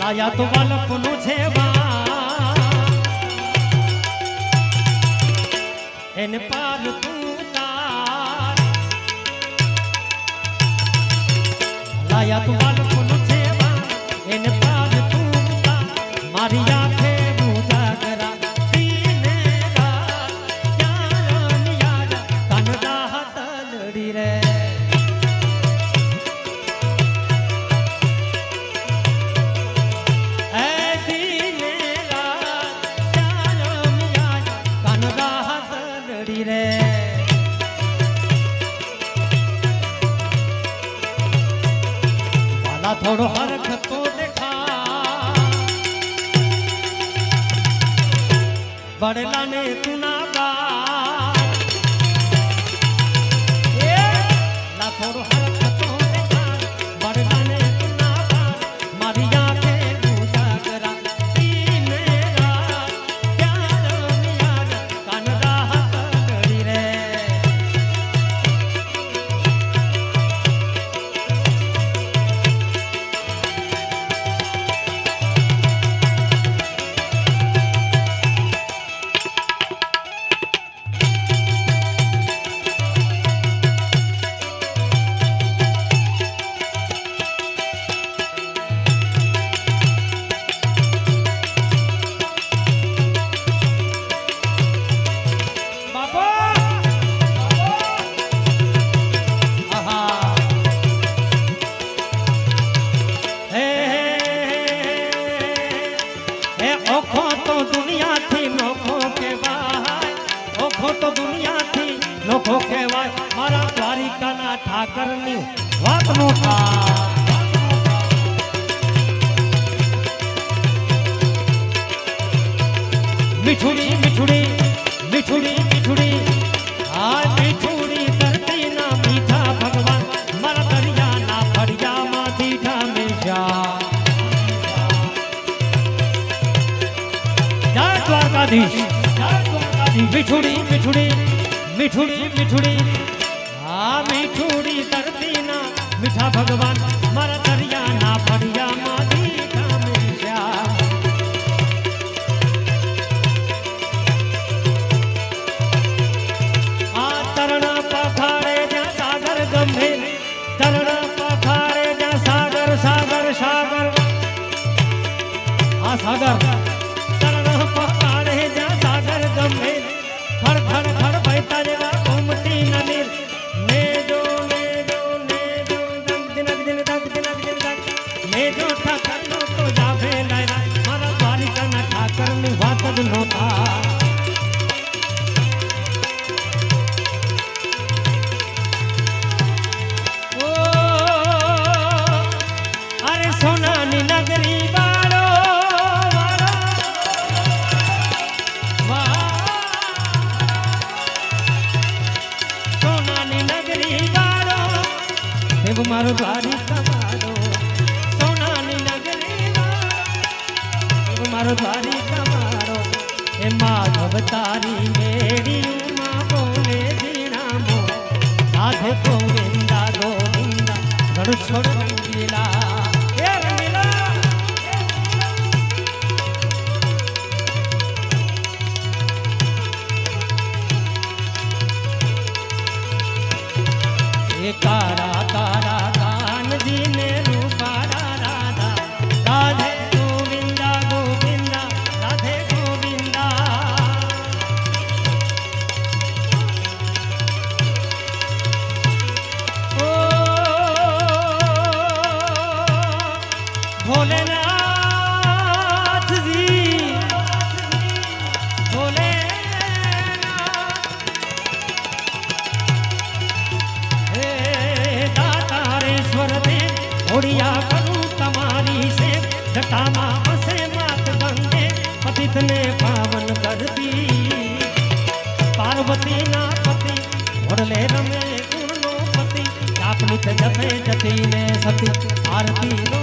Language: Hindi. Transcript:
લાયા તો બાલકનું છે એને પાર તું તાર લાયા તો બાલકનું છે એને પાર તું તાર મારી આંખે ઉજાગરા દીને રાત ક્યાં યાદ કાનડા હાથલડી રે थोड़ो हरख तो देखा बड़ला ने तू ना ला थोड़ो हरख तो देखा बड़ला ने तू ना मारी आंखें उजागरा दीने रात प्यार मियार कानड़ा हाथलड़ी रे नोखो कहवाय मारा द्वारिकाना ठाकरनी વાત નો मिठुड़ी मिठुड़ी मिठुड़ी मिठुड़ी आ मिठुड़ी धरती ना मीठा भगवान मारा दरिया ना फरिया मा दीठा में जा जय द्वारकाधीश मिठुड़ी मिठुड़ी मिठुड़ी मिठुड़ी हाँ मिठुड़ी धरती ना मीठा भगवान मारा दरिया ना फरिया मादी कामेशा आ तरणा पखारे जा सागर गंभीर तरणा पखारे जा सागर सागर सागर आ सागर तरणा पखारे जा सागर गंभीर खड़ खड़ खड़ बहता जेवा घूमती नदीर ने जो दंग दिन ठाकर नो तो जावे लायरा मारा द्वारिका ना ठाकर नी वात ज नोता ओ अरे सोना नी नगरी बारो मारो द्वारिका मारो सोनानी नगरी मारो द्वारिका मारो ए माधव तारी मेरी माँ बोले दीना मो राधे गोविंदा गोविंदा गण छोड़ रंगीला कारा कारा कान जी ने रूपारा राधा राधे गोविंदा गोविंदा राधे गोविंदा ओ भोलेनाथ जी भोले ओडिया करूं तमारी से जटामा बसे मात गंगे पतित ने पावन कर दी पार्वती ना पति वडले रमे गुण नो पति आपनी जपे जती ने सती आरती नो